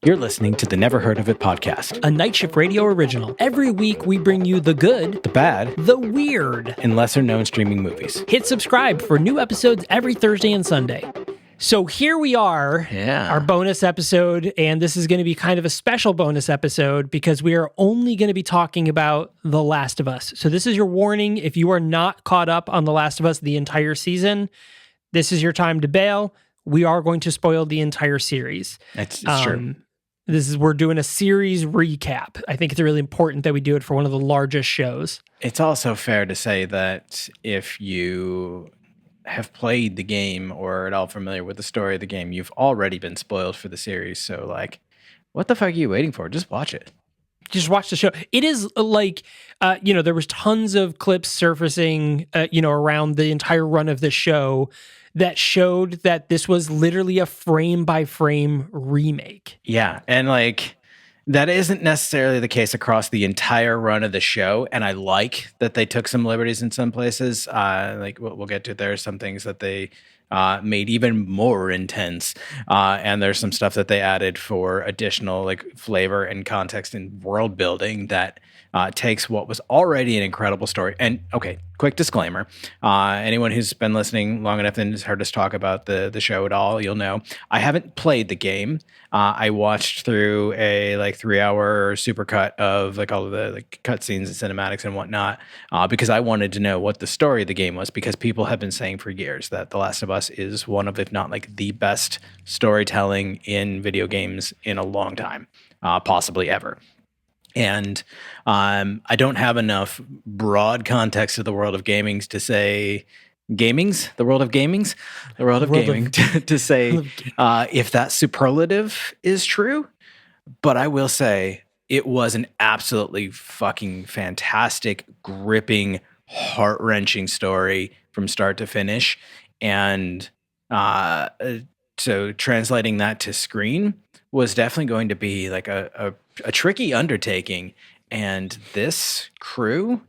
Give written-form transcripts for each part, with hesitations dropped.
You're listening to the Never Heard of It podcast, a Night Shift Radio original. Every week we bring you the good, the bad, the weird, and lesser known streaming movies. Hit subscribe for new episodes every Thursday and Sunday. So here we are, our bonus episode, and this is going to be kind of a special bonus episode because we are only going to be talking about The Last of Us. So this is your warning. If you are not caught up on The Last of Us the entire season, this is your time to bail. We are going to spoil the entire series. It's true. We're doing a series recap. I think it's really important that we do it for one of the largest shows. It's also fair to say that if you have played the game or at all familiar with the story of the game, you've already been spoiled for the series. So, what the fuck are you waiting for? Just watch it. Just watch the show. It is there was tons of clips surfacing, around the entire run of the show that showed that this was literally a frame-by-frame remake. Yeah, and that isn't necessarily the case across the entire run of the show, and I like that they took some liberties in some places. We'll get to, there are some things that they made even more intense, and there's some stuff that they added for additional flavor and context and world building that takes what was already an incredible story. And okay, quick disclaimer: anyone who's been listening long enough and has heard us talk about the show at all, you'll know I haven't played the game. I watched through a 3-hour supercut of all of the cutscenes and cinematics and whatnot, because I wanted to know what the story of the game was, because people have been saying for years that The Last of Us is one of, if not the best storytelling in video games in a long time, possibly ever. And I don't have enough broad context of the world of gaming to say the world of gaming to say if that superlative is true. But I will say it was an absolutely fucking fantastic, gripping, heart-wrenching story from start to finish. And so translating that to screen was definitely going to be a tricky undertaking, and this crew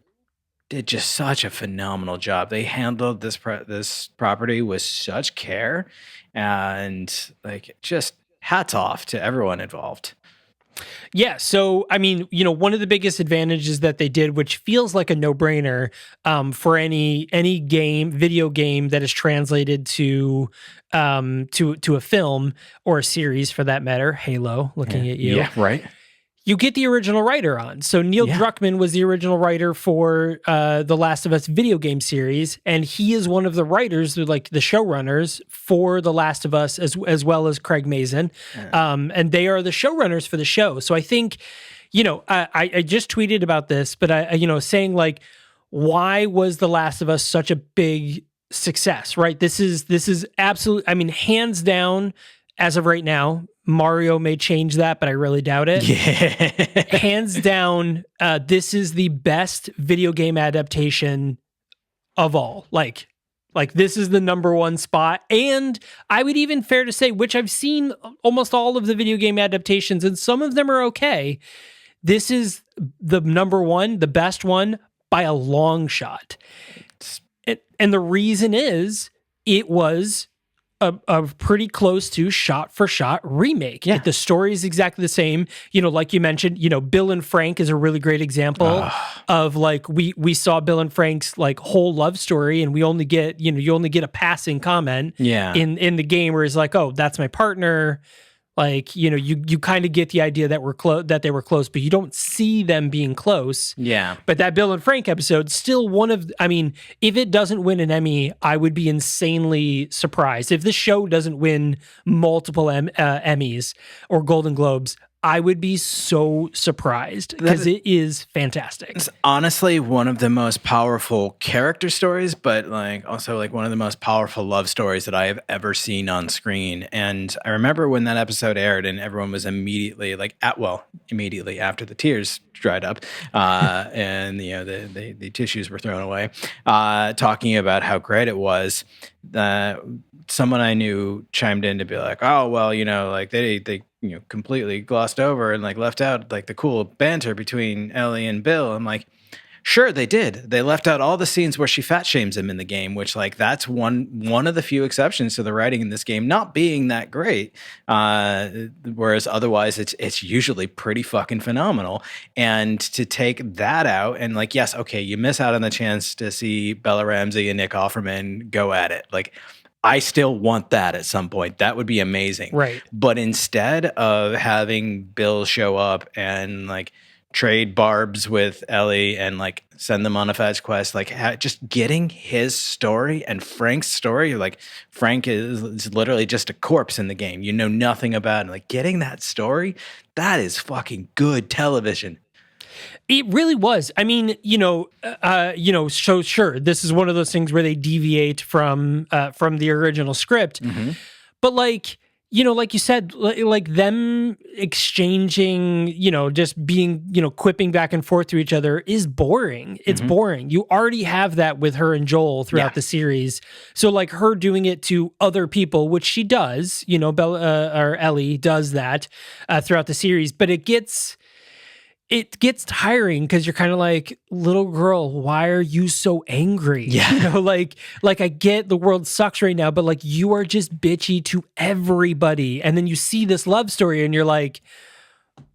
did just such a phenomenal job. They handled this property with such care, and just hats off to everyone involved. Yeah, so I mean, one of the biggest advantages that they did, which feels like a no-brainer for any video game that is translated to a film or a series for that matter, Halo, looking at you. Yeah, right. You get the original writer on. So Neil Druckmann was the original writer for the Last of Us video game series, and he is one of the writers, the showrunners for The Last of Us, as well as Craig Mazin. And they are the showrunners for the show. So I think, I just tweeted about this, but saying why was The Last of Us such a big success, right? This is absolute. I mean, hands down, as of right now, Mario may change that, but I really doubt it. Yeah. Hands down, this is the best video game adaptation of all. This is the number one spot. And I would even fair to say, which I've seen almost all of the video game adaptations, and some of them are okay. This is the number one, the best one by a long shot. And the reason is it was a pretty close to shot-for-shot remake. Yeah. The story is exactly the same. Like you mentioned, Bill and Frank is a really great example of we saw Bill and Frank's whole love story, and we only get, you only get a passing comment in the game where it's oh, that's my partner. You kind of get the idea that that they were close, but you don't see them being close. Yeah. But that Bill and Frank episode, still if it doesn't win an Emmy, I would be insanely surprised. If the show doesn't win multiple Emmys or Golden Globes, I would be so surprised because it is fantastic. It's honestly one of the most powerful character stories, but also one of the most powerful love stories that I have ever seen on screen. And I remember when that episode aired and everyone was immediately immediately after the tears dried up and the tissues were thrown away, talking about how great it was. Someone I knew chimed in to be oh, well, they completely glossed over and left out the cool banter between Ellie and Bill. I'm Sure, they did. They left out all the scenes where she fat shames him in the game, which like that's one of the few exceptions to the writing in this game not being that great. Whereas otherwise, it's usually pretty fucking phenomenal. And to take that out and like, yes, okay, you miss out on the chance to see Bella Ramsey and Nick Offerman go at it. Like, I still want that at some point. That would be amazing. Right. But instead of having Bill show up and like trade barbs with Ellie and like send them on a fetch quest, like just getting his story and Frank's story, like Frank is literally just a corpse in the game. You know nothing about it. Like getting that story, that is fucking good television. It really was. I mean, so sure, this is one of those things where they deviate from the original script, but like, like you said, like them exchanging, just being, quipping back and forth to each other is boring. It's boring. You already have that with her and Joel throughout the series. So like her doing it to other people, which she does, Bella or Ellie does that throughout the series, but it gets tiring because you're kind of like, little girl, why are you so angry? Yeah. Like I get the world sucks right now, but like you are just bitchy to everybody. And then you see this love story and you're like,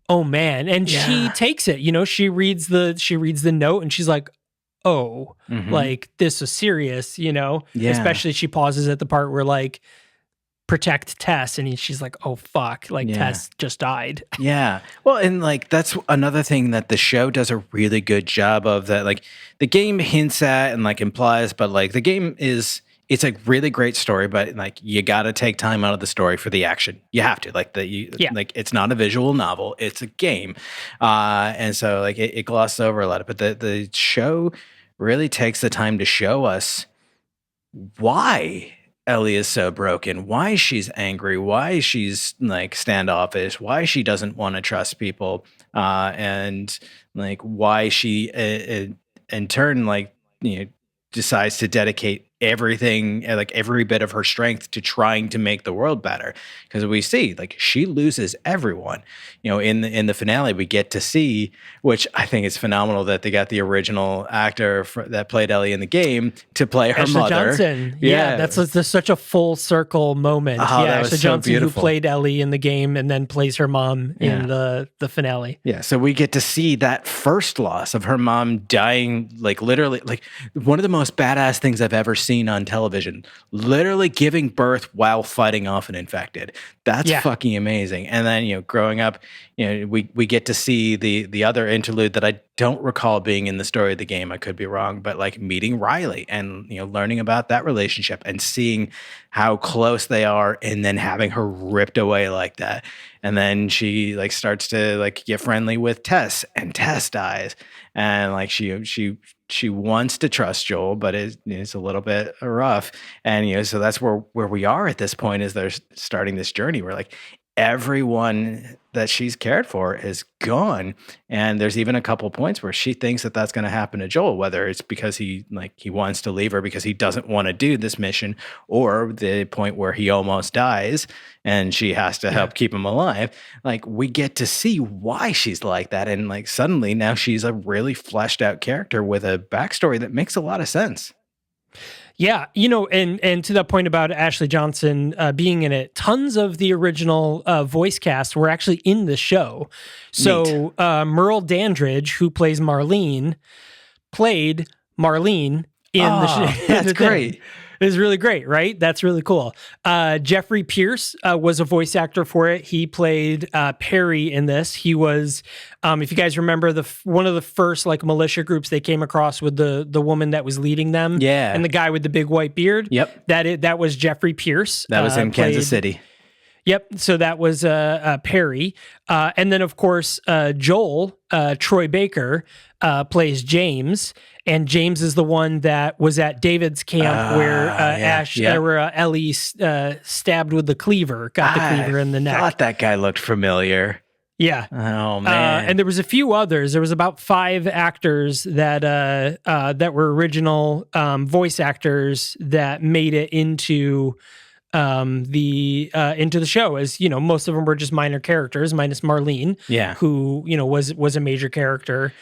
oh man. And she takes it, she reads the note and she's like, oh, like this is serious, especially she pauses at the part where like, protect Tess, and she's like, oh fuck, like Tess just died. Yeah. Well, and like that's another thing that the show does a really good job of, that like the game hints at and like implies, but like the game it's a really great story, but like you got to take time out of the story for the action. You have to like like it's not a visual novel, it's a game. And so like it glosses over a lot of, but the show really takes the time to show us why Ellie is so broken, why she's angry, why she's like standoffish, why she doesn't want to trust people, and like why she in turn like decides to dedicate everything, like every bit of her strength, to trying to make the world better. Because we see like she loses everyone. In the finale we get to see, which I think is phenomenal, that they got the original actor that played Ellie in the game to play her Ashley mother. Johnson. Yeah, that's such a full circle moment. Ashley Johnson, who played Ellie in the game and then plays her mom in the finale. Yeah, so we get to see that first loss of her mom dying, like literally, like one of the most badass things I've ever seen on television, literally giving birth while fighting off an infected. That's fucking amazing. And then, growing up, we get to see the other interlude that I don't recall being in the story of the game. I could be wrong, but like meeting Riley and, learning about that relationship and seeing how close they are, and then having her ripped away like that. And then she like starts to like get friendly with Tess, and Tess dies. And like she wants to trust Joel, but it's a little bit rough. And so that's where we are at this point, is they're starting this journey where like everyone that she's cared for is gone. And there's even a couple points where she thinks that that's going to happen to Joel, whether it's because he wants to leave her because he doesn't want to do this mission, or the point where he almost dies and she has to help keep him alive. Like we get to see why she's like that. And like suddenly now she's a really fleshed out character with a backstory that makes a lot of sense. Yeah, and to that point about Ashley Johnson being in it, tons of the original voice cast were actually in the show. So Merle Dandridge, who plays Marlene, played Marlene in the show. That's great. It was really great, right? That's really cool. Jeffrey Pierce was a voice actor for it. He played Perry in this. He was, if you guys remember, one of the first like militia groups they came across with the woman that was leading them. Yeah. And the guy with the big white beard. Yep. That was Jeffrey Pierce. That was in Kansas City. Yep. So that was Perry. And then, of course, Joel, Troy Baker, plays James. And James is the one that was at David's camp where where Ellie stabbed with the cleaver, got the cleaver in the neck. I thought that guy looked familiar. Yeah. Oh, man. And there was a few others. There was about 5 actors that were original voice actors that made it into the show, as most of them were just minor characters, minus Marlene, who was a major character.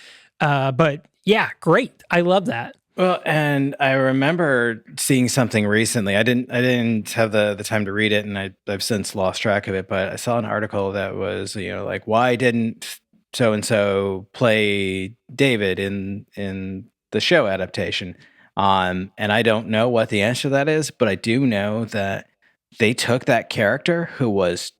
But Yeah, great. I love that. Well, and I remember seeing something recently. I didn't have the time to read it, and I've since lost track of it. But I saw an article that was, like, why didn't so and so play David in the show adaptation? And I don't know what the answer to that is, but I do know that they took that character who was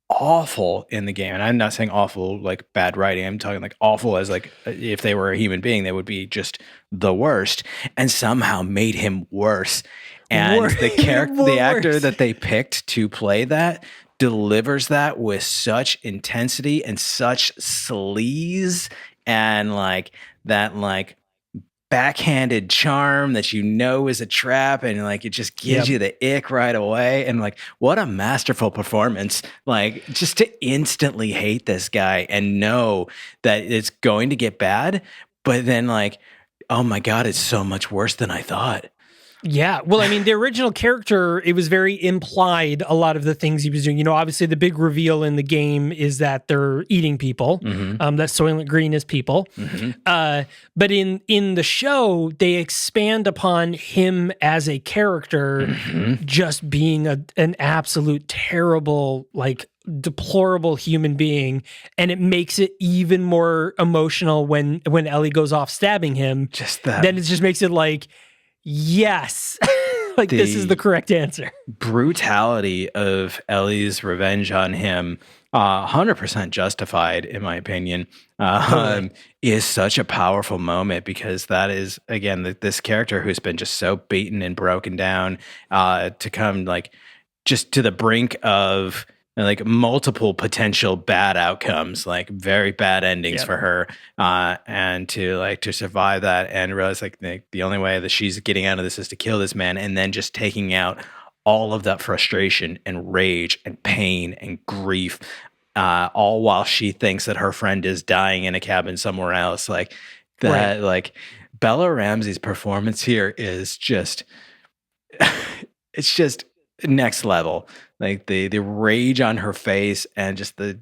awful in the game, and I'm not saying awful like bad writing. I'm talking like awful as like if they were a human being, they would be just the worst, and somehow made him worse. And the character, the actor that they picked to play that delivers that with such intensity and such sleaze and like that like backhanded charm that is a trap, and like it just gives you the ick right away. And like, what a masterful performance, like just to instantly hate this guy and know that it's going to get bad, but then like, oh my god, it's so much worse than I thought. Yeah. Well, I mean, the original character, it was very implied, a lot of the things he was doing. Obviously the big reveal in the game is that they're eating people, that Soylent Green is people. But in the show, they expand upon him as a character just being an absolute terrible, like deplorable human being, and it makes it even more emotional when Ellie goes off stabbing him. Just that. Then it just makes it like, yes, like this is the correct answer. Brutality of Ellie's revenge on him, 100% justified in my opinion, is such a powerful moment, because that is, again, this character who's been just so beaten and broken down, to come like just to the brink of like multiple potential bad outcomes, like very bad endings for her, and to survive that and realize like the only way that she's getting out of this is to kill this man, and then just taking out all of that frustration and rage and pain and grief, all while she thinks that her friend is dying in a cabin somewhere else. Like that, like Bella Ramsey's performance here is just, it's just next level. Like the rage on her face and just the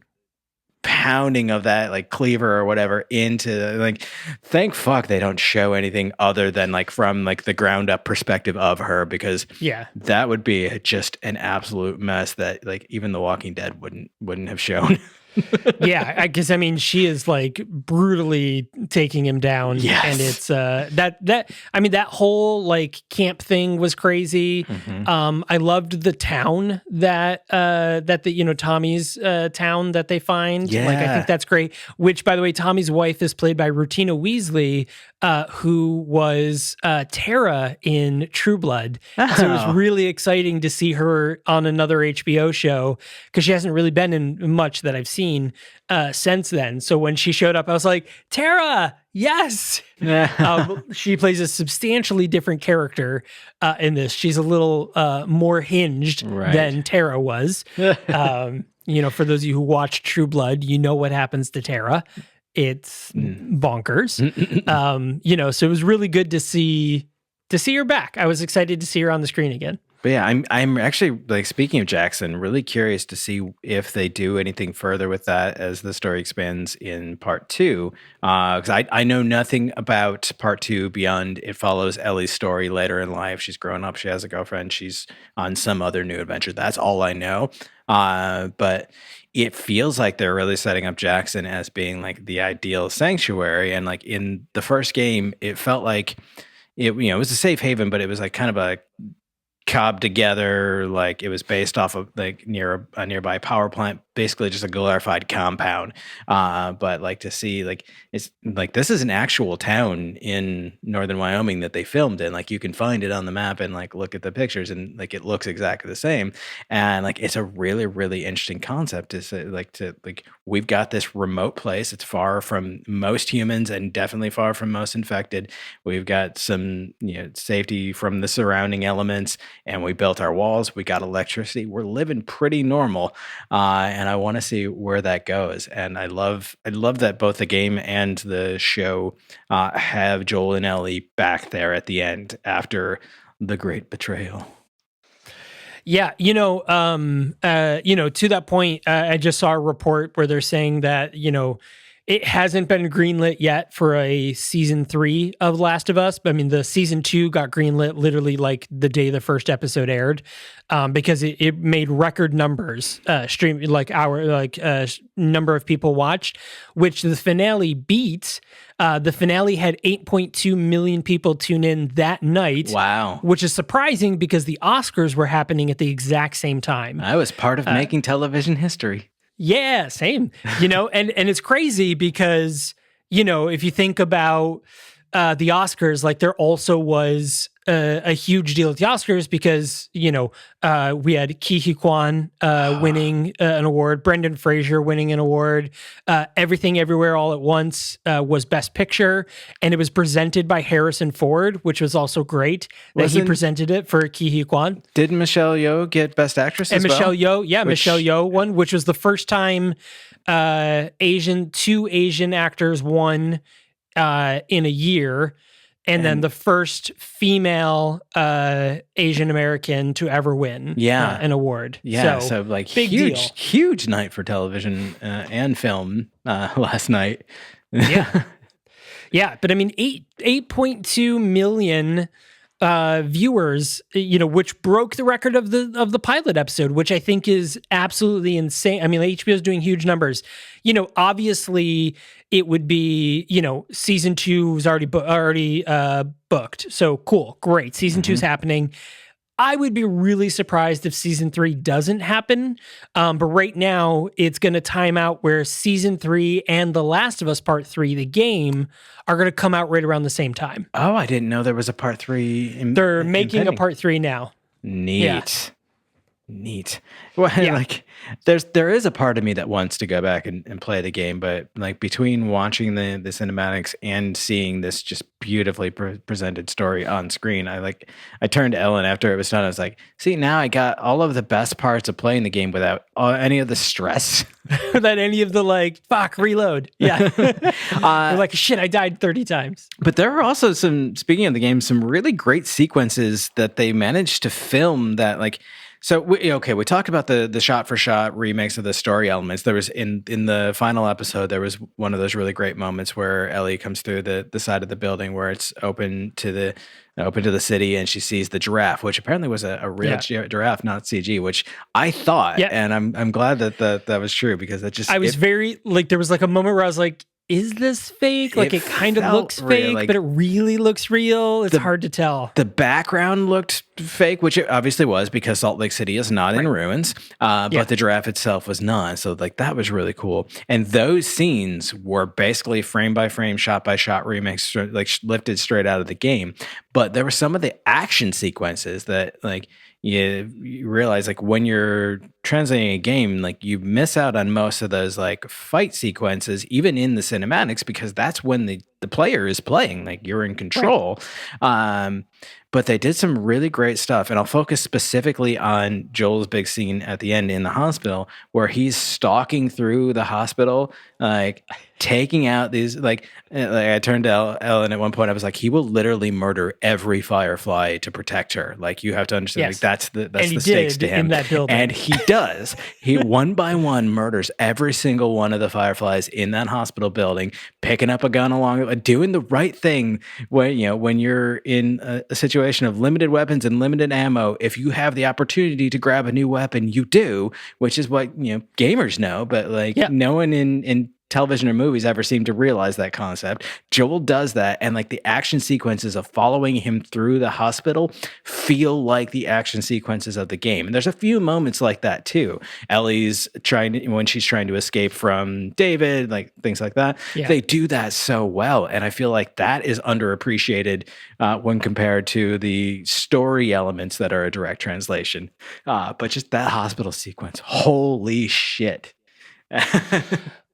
pounding of that like cleaver or whatever into like, thank fuck they don't show anything other than like from like the ground up perspective of her, because that would be just an absolute mess that like even The Walking Dead wouldn't have shown. Yeah, I guess, I mean, she is like brutally taking him down. Yes. And it's that I mean, that whole like camp thing was crazy. I loved the town that the Tommy's town that they find. Like, I think that's great. Which, by the way, Tommy's wife is played by Rutina Weasley, who was Tara in True Blood. So it was really exciting to see her on another HBO show, because she hasn't really been in much that I've seen since then. So when she showed up, I was like, Tara, yes. She plays a substantially different character in this. She's a little more hinged than Tara was. For those of you who watch True Blood, you know what happens to Tara. It's bonkers. So it was really good to see her back. I was excited to see her on the screen again. But yeah, I'm actually, like, speaking of Jackson, really curious to see if they do anything further with that as the story expands in part 2. Because I know nothing about part 2 beyond it follows Ellie's story later in life. She's grown up, she has a girlfriend, she's on some other new adventure. That's all I know. But it feels like they're really setting up Jackson as being like the ideal sanctuary. And like in the first game, it felt like it was a safe haven, but it was like kind of a cobbed together, like it was based off of like near a nearby power plant, basically just a glorified compound. But like to see like it's like this is an actual town in northern Wyoming that they filmed in. Like you can find it on the map and like look at the pictures and like it looks exactly the same. And like it's a really, really interesting concept to say, like we've got this remote place. It's far from most humans and definitely far from most infected. We've got some safety from the surrounding elements. And we built our walls. We got electricity. We're living pretty normal, and I want to see where that goes. And I love that both the game and the show have Joel and Ellie back there at the end after the great betrayal. Yeah, to that point, I just saw a report where they're saying that It hasn't been greenlit yet for a season 3 of Last of Us. But I mean, the season 2 got greenlit literally like the day the first episode aired, because it made record numbers, number of people watched, which the finale beat. The finale had 8.2 million people tune in that night. Wow. Which is surprising because the Oscars were happening at the exact same time. I was part of making television history. Yeah, same. And it's crazy because, if you think about the Oscars, like there also was a huge deal at the Oscars because, we had Ke Huy Quan winning an award, Brendan Fraser winning an award. Everything Everywhere All at Once was Best Picture, and it was presented by Harrison Ford, which was also great that he presented it for Ke Huy Quan. Did Michelle Yeoh get Best Actress as well? Michelle Yeoh won, which was the first time two Asian actors won in a year. And then the first female Asian American to ever win an award. Yeah, so like big huge night for television and film last night. Yeah. Yeah, but I mean 8.2 million viewers, which broke the record of the pilot episode, which I think is absolutely insane. I mean, HBO is doing huge numbers. Obviously it would be, season 2 was already booked. So cool, great. Season 2 is happening. I would be really surprised if season 3 doesn't happen. But right now, it's going to time out where season 3 and The Last of Us Part 3, the game, are going to come out right around the same time. Oh, I didn't know there was a Part 3. They're making a Part 3 now. Neat. Yeah. Neat. Well, like there is a part of me that wants to go back and play the game, but like between watching the cinematics and seeing this just beautifully presented story on screen, I turned to Ellen after it was done. I was like, see, now I got all of the best parts of playing the game without any of the stress. Without any of the reload. Yeah. Like, shit, I died 30 times. But there are also speaking of the game, some really great sequences that they managed to film that So we talked about the shot-for-shot remakes of the story elements. There was in the final episode, there was one of those really great moments where Ellie comes through the side of the building where it's open to the city, and she sees the giraffe, which apparently was a real giraffe, not CG. Which I thought, and I'm glad that was true because that just there was like a moment where I was like, is this fake? Like it kind of looks fake, but it really looks real. It's hard to tell. The background looked fake, which it obviously was because Salt Lake City is not in ruins, but the giraffe itself was not. So that was really cool. And those scenes were basically frame by frame, shot by shot remakes, lifted straight out of the game. But there were some of the action sequences that you realize when you're translating a game, you miss out on most of those fight sequences, even in the cinematics, because that's when the player is playing, you're in control. Right. But they did some really great stuff, and I'll focus specifically on Joel's big scene at the end in the hospital where he's stalking through the hospital, taking out these, I turned to Ellen at one point, I was like, he will literally murder every Firefly to protect her. You have to understand, that's the stakes to him. In that building. And he does. He one by one murders every single one of the Fireflies in that hospital building, picking up a gun doing the right thing when you're in a situation of limited weapons and limited ammo. If you have the opportunity to grab a new weapon, you do, which is what gamers know, but no one in television or movies ever seem to realize that concept. Joel does that, and the action sequences of following him through the hospital feel like the action sequences of the game. And there's a few moments like that too. Ellie's when she's trying to escape from David, things like that. Yeah. They do that so well, and I feel like that is underappreciated when compared to the story elements that are a direct translation. But just that hospital sequence, holy shit.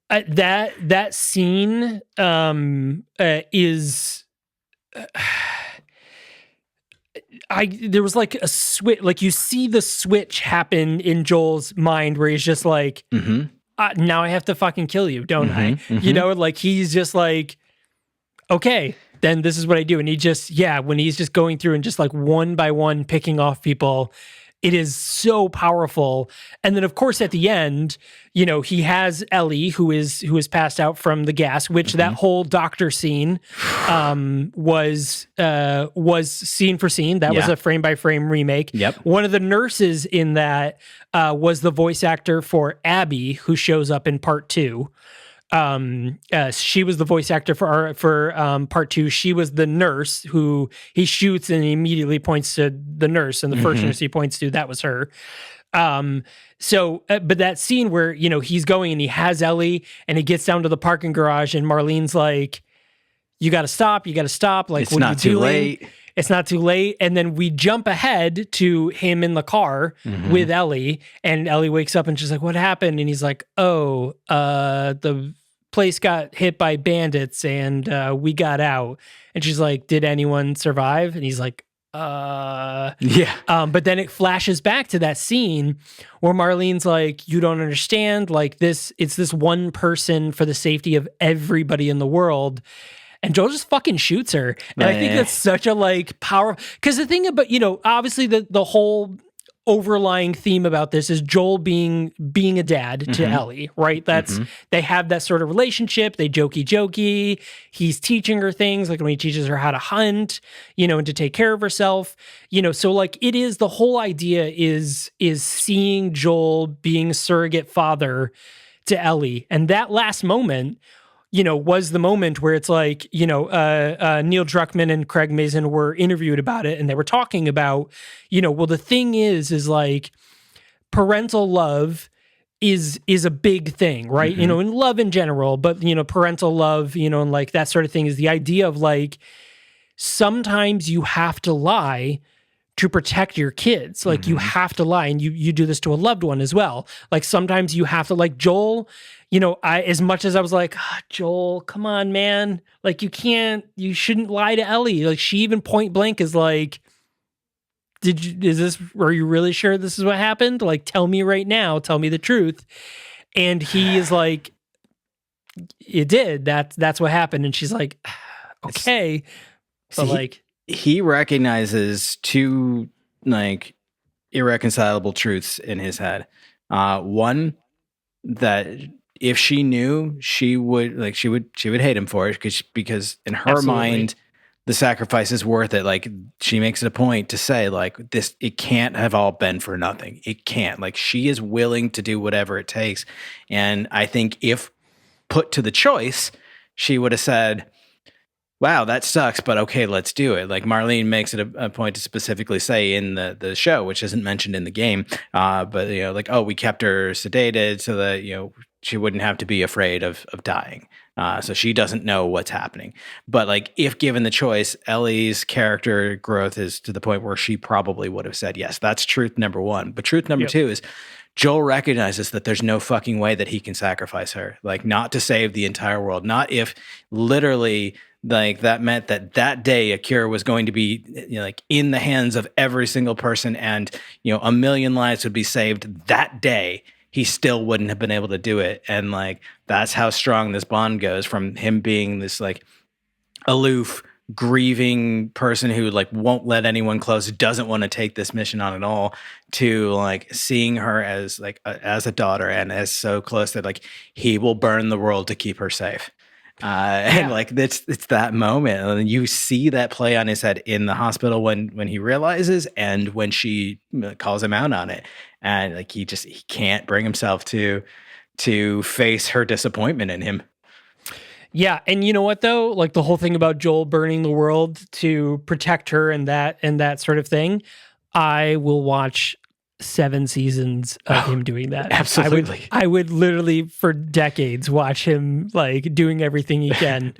That scene is there was a switch, you see the switch happen in Joel's mind where he's just now I have to fucking kill you, don't I? Mm-hmm. He's just okay, then this is what I do. And he just, when he's just going through and just one by one picking off people, It is so powerful. And then of course at the end, he has Ellie who is passed out from the gas, which that whole doctor scene was scene for scene. That was a frame by frame remake. Yep. One of the nurses in that was the voice actor for Abby, who shows up in part 2. She was the voice actor for part 2. She was the nurse who he shoots and he immediately points to the nurse, and the first nurse he points to, that was her. But that scene where, he's going and he has Ellie and he gets down to the parking garage and Marlene's like, you got to stop. Like, it's what not are you too doing? late. It's not too late. And then we jump ahead to him in the car with Ellie, and Ellie wakes up and she's like, what happened? And he's like, the place got hit by bandits and we got out. And she's like, did anyone survive? And he's like, yeah. But then it flashes back to that scene where Marlene's like, you don't understand, like it's this one person for the safety of everybody in the world. And Joel just fucking shoots her. And I think that's such a power, because the thing about, obviously the whole overlying theme about this is Joel being a dad to Ellie, right? That's they have that sort of relationship. They jokey. He's teaching her things, like when he teaches her how to hunt, and to take care of herself, so it is, the whole idea is seeing Joel being surrogate father to Ellie. And that last moment, was the moment where it's like, Neil Druckmann and Craig Mazin were interviewed about it, and they were talking about, well, the thing is like parental love is a big thing, right? In love in general, but, parental love, and like that sort of thing is the idea of like, sometimes you have to lie to protect your kids. Like you have to lie, and you do this to a loved one as well. Like sometimes you have to, like Joel, as much as I was like, Joel, come on, man. Like you shouldn't lie to Ellie. Like she even point blank is like, are you really sure this is what happened? Like, tell me right now, tell me the truth. And he is like, it did. That's what happened. And she's like, okay. But he recognizes two irreconcilable truths in his head. One, that if she knew, she would hate him for it because in her mind the sacrifice is worth it. Like she makes it a point to say like this, it can't have all been for nothing. It can't. Like she is willing to do whatever it takes. And I think if put to the choice, she would have said, wow, that sucks, but okay, let's do it. Like Marlene makes it a point to specifically say in the show, which isn't mentioned in the game, but we kept her sedated so that she wouldn't have to be afraid of dying. So she doesn't know what's happening. But like if given the choice, Ellie's character growth is to the point where she probably would have said yes. That's truth number one. But truth number two is Joel recognizes that there's no fucking way that he can sacrifice her, like not to save the entire world, not if literally like that meant that day a cure was going to be in the hands of every single person and 1 million lives would be saved that day. He still wouldn't have been able to do it. And like that's how strong this bond goes, from him being this like aloof, grieving person who like won't let anyone close, doesn't want to take this mission on at all, to like seeing her as like as a daughter and as so close that like he will burn the world to keep her safe. And like it's that moment, and you see that play on his head in the hospital when he realizes, and when she calls him out on it, and like he can't bring himself to face her disappointment in him. Yeah, and you know what though, like the whole thing about Joel burning the world to protect her and that sort of thing, I will watch 7 seasons of him doing that. Absolutely. I would literally for decades watch him like doing everything he can.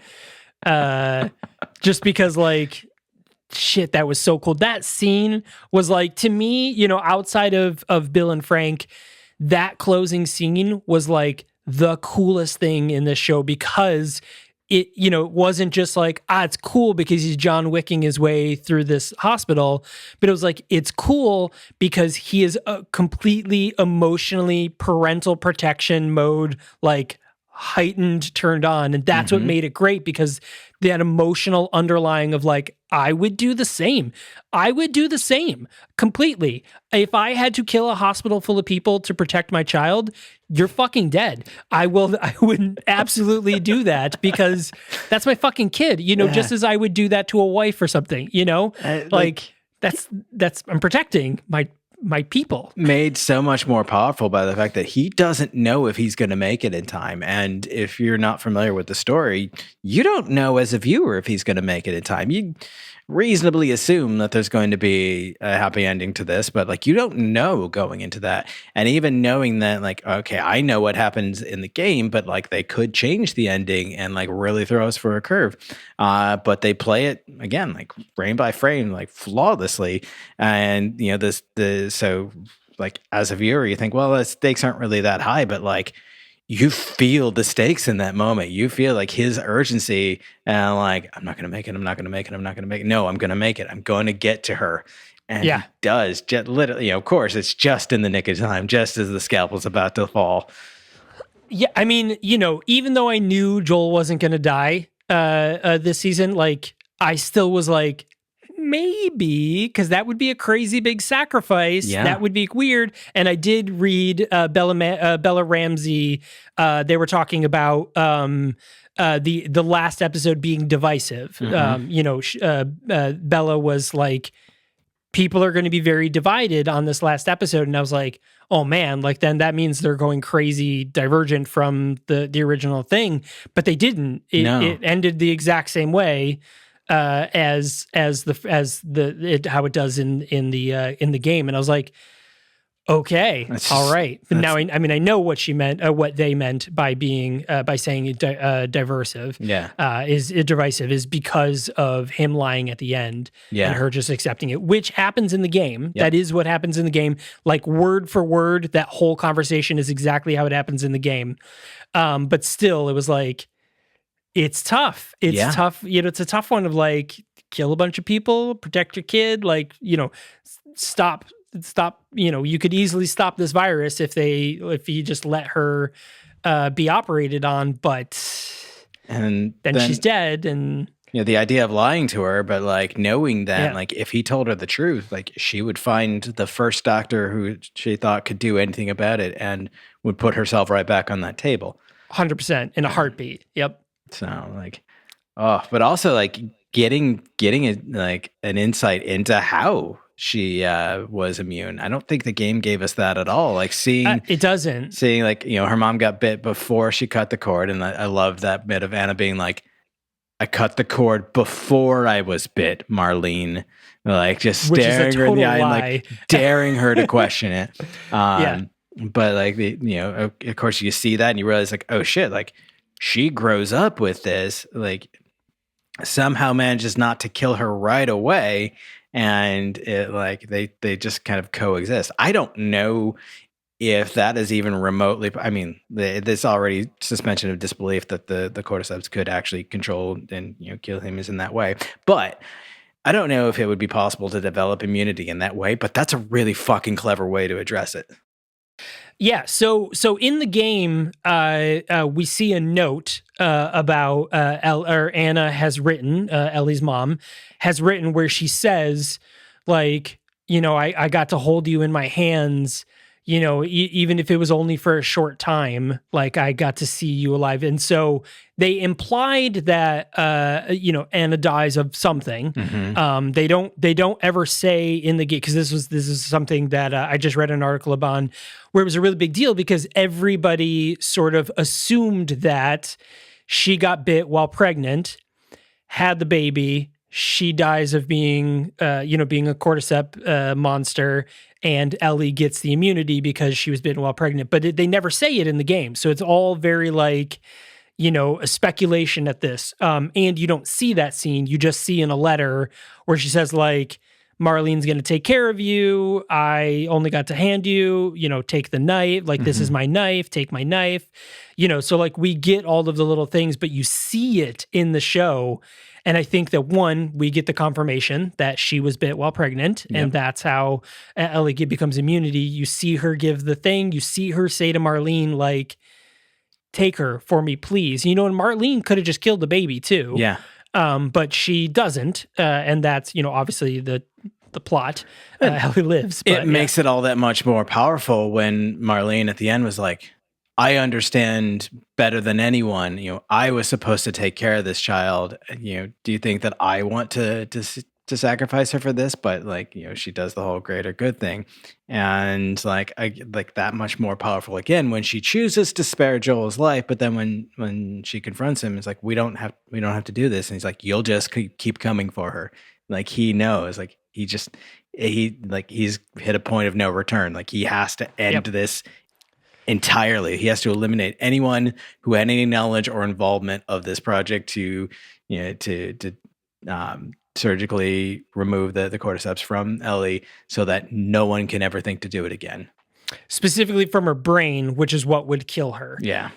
Just because like shit, that was so cool. That scene was like, to me, outside of Bill and Frank, that closing scene was like the coolest thing in this show, because it, wasn't just like, it's cool because he's John Wicking his way through this hospital, but it was like, it's cool because he is a completely emotionally parental protection mode, like heightened, turned on, and that's what made it great, because that emotional underlying of like, I would do the same. I would do the same completely. If I had to kill a hospital full of people to protect my child, you're fucking dead. I would absolutely do that, because that's my fucking kid, just as I would do that to a wife or something, that's I'm protecting my people. Made so much more powerful by the fact that he doesn't know if he's going to make it in time. And if you're not familiar with the story, you don't know as a viewer if he's going to make it in time. You reasonably assume that there's going to be a happy ending to this, but like you don't know going into that. And even knowing that, like, okay, I know what happens in the game, but like they could change the ending and like really throw us for a curve. But they play it again, like frame by frame, like flawlessly. And so like as a viewer, you think, well, the stakes aren't really that high, but like you feel the stakes in that moment. You feel like his urgency and like, I'm not going to make it. I'm not going to make it. I'm not going to make it. No, I'm going to make it. I'm going to get to her. And he does just literally, of course, it's just in the nick of time, just as the scalpel's about to fall. Yeah. I mean, even though I knew Joel wasn't going to die this season, like I still was like, maybe, because that would be a crazy big sacrifice. Yeah. That would be weird. And I did read Bella Ramsey. They were talking about the last episode being divisive. Bella was like, people are going to be very divided on this last episode. And I was like, oh man, like then that means they're going crazy divergent from the original thing. But they didn't. It ended the exact same way as how it does in the game. And I was like, okay, all right. But now I know what she meant, what they meant by being by saying diversive. Yeah, is divisive is because of him lying at the end and her just accepting it, which happens in the game. Yep. That is what happens in the game. Like word for word, that whole conversation is exactly how it happens in the game. But still, it was like, it's tough. It's tough. It's a tough one of like, kill a bunch of people, protect your kid, like, stop, you could easily stop this virus if you just let her be operated on, but then she's dead. And the idea of lying to her, but like knowing that like if he told her the truth, like she would find the first doctor who she thought could do anything about it and would put herself right back on that table. 100% in a heartbeat. Yep. So like, but also like getting like an insight into how she was immune. I don't think the game gave us that at all. Like seeing it doesn't. Seeing like, her mom got bit before she cut the cord, and I love that bit of Anna being like, I cut the cord before I was bit, Marlene. Like just staring her in the eye and like daring her to question it. But like of course you see that and you realize like, oh shit, like she grows up with this, like somehow manages not to kill her right away. And it like they just kind of coexist. I don't know if that is even remotely. I mean, this already suspension of disbelief that the cordyceps could actually control and kill him is in that way. But I don't know if it would be possible to develop immunity in that way. But that's a really fucking clever way to address it. Yeah, so in the game, we see a note about Anna has written, Ellie's mom has written, where she says, like, I got to hold you in my hands, even if it was only for a short time, like I got to see you alive. And so they implied that, Anna dies of something. Mm-hmm. They don't ever say in the game, because this is something that I just read an article about where it was a really big deal because everybody sort of assumed that she got bit while pregnant, had the baby, she dies of being a cordyceps monster, and Ellie gets the immunity because she was bitten while pregnant. But they never say it in the game. So it's all very like, a speculation at this. And you don't see that scene. You just see in a letter where she says like, Marlene's going to take care of you. I only got to hand you, take the knife. Like, this is my knife. Take my knife. So like we get all of the little things, but you see it in the show. And I think that one, we get the confirmation that she was bit while pregnant, and that's how Ellie becomes immunity. You see her give the thing. You see her say to Marlene, like, take her for me, please. And Marlene could have just killed the baby too. Yeah. But she doesn't. And that's, obviously the plot, how he lives. But, it makes it all that much more powerful when Marlene at the end was like, I understand better than anyone. I was supposed to take care of this child. Do you think that I want to sacrifice her for this? But she does the whole greater good thing, and that much more powerful again when she chooses to spare Joel's life. But then when she confronts him, it's like we don't have to do this, and he's like, you'll just keep coming for her. He knows, he's hit a point of no return. He has to end this entirely. He has to eliminate anyone who had any knowledge or involvement of this project to surgically remove the cordyceps from Ellie so that no one can ever think to do it again. Specifically from her brain, which is what would kill her. Yeah.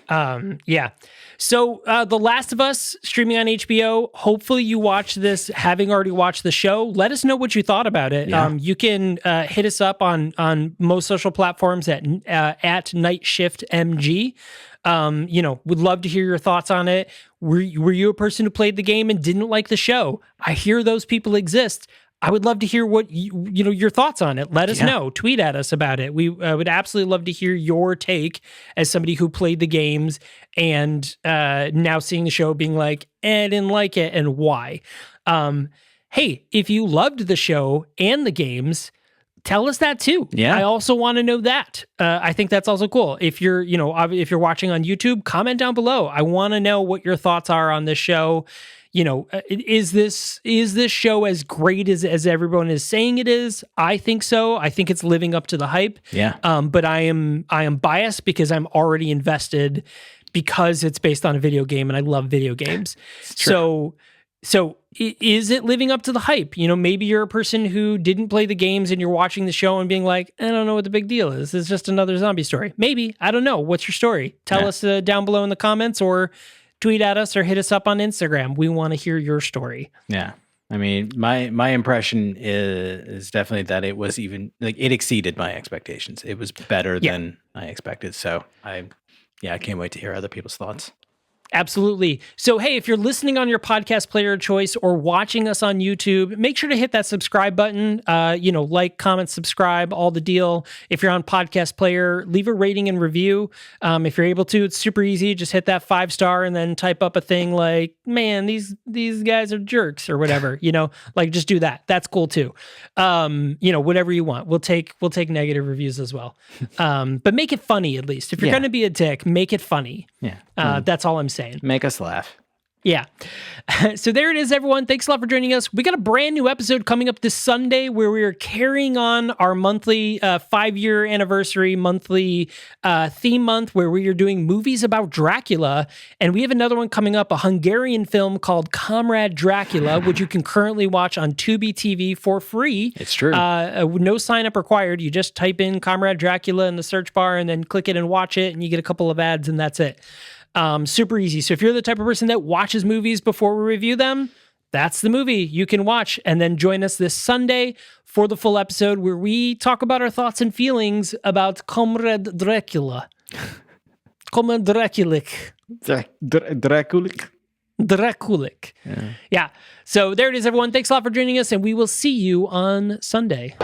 So The Last of Us streaming on HBO. Hopefully you watch this having already watched the show. Let us know what you thought about it. Yeah. You can hit us up on most social platforms at NightShiftMG. Would love to hear your thoughts on it. Were you a person who played the game and didn't like the show? I hear those people exist. I would love to hear what your thoughts on it. Let us know. Tweet at us about it. We would absolutely love to hear your take as somebody who played the games and now seeing the show being like, I didn't like it, and why. Hey, if you loved the show and the games, tell us that too. Yeah. I also want to know that. I think that's also cool. If you're watching on YouTube, comment down below. I want to know what your thoughts are on this show. Is this show as great as everyone is saying it is? I think so. I think it's living up to the hype. Yeah. But I am biased because I'm already invested because it's based on a video game and I love video games. So is it living up to the hype? Maybe you're a person who didn't play the games and you're watching the show and being like, I don't know what the big deal is. It's just another zombie story. Maybe. I don't know. What's your story? Tell us down below in the comments, or tweet at us or hit us up on Instagram. We want to hear your story. Yeah. I mean, my impression is definitely that it was even it exceeded my expectations. It was better than I expected. So I can't wait to hear other people's thoughts. Absolutely. So, hey, if you're listening on your podcast player of choice or watching us on YouTube, make sure to hit that subscribe button. Like, comment, subscribe, all the deal. If you're on podcast player, leave a rating and review. If you're able to, it's super easy. Just hit that 5-star and then type up a thing like, man, these guys are jerks or whatever, just do that. That's cool too. Whatever you want. We'll take negative reviews as well. But make it funny, at least. If you're going to be a dick, make it funny. Yeah. That's all I'm saying. Make us laugh. Yeah. So there it is, everyone. Thanks a lot for joining us. We got a brand new episode coming up this Sunday where we are carrying on our monthly 5-year anniversary monthly theme month where we are doing movies about Dracula. And we have another one coming up, a Hungarian film called Comrade Dracula, which you can currently watch on Tubi TV for free. It's true. No sign up required. You just type in Comrade Dracula in the search bar and then click it and watch it, and you get a couple of ads, and that's it. Super easy. So if you're the type of person that watches movies before we review them, that's the movie you can watch. And then join us this Sunday for the full episode where we talk about our thoughts and feelings about Comrade Dracula. Comrade Draculic. Draculic. Yeah. So there it is, everyone. Thanks a lot for joining us, and we will see you on Sunday.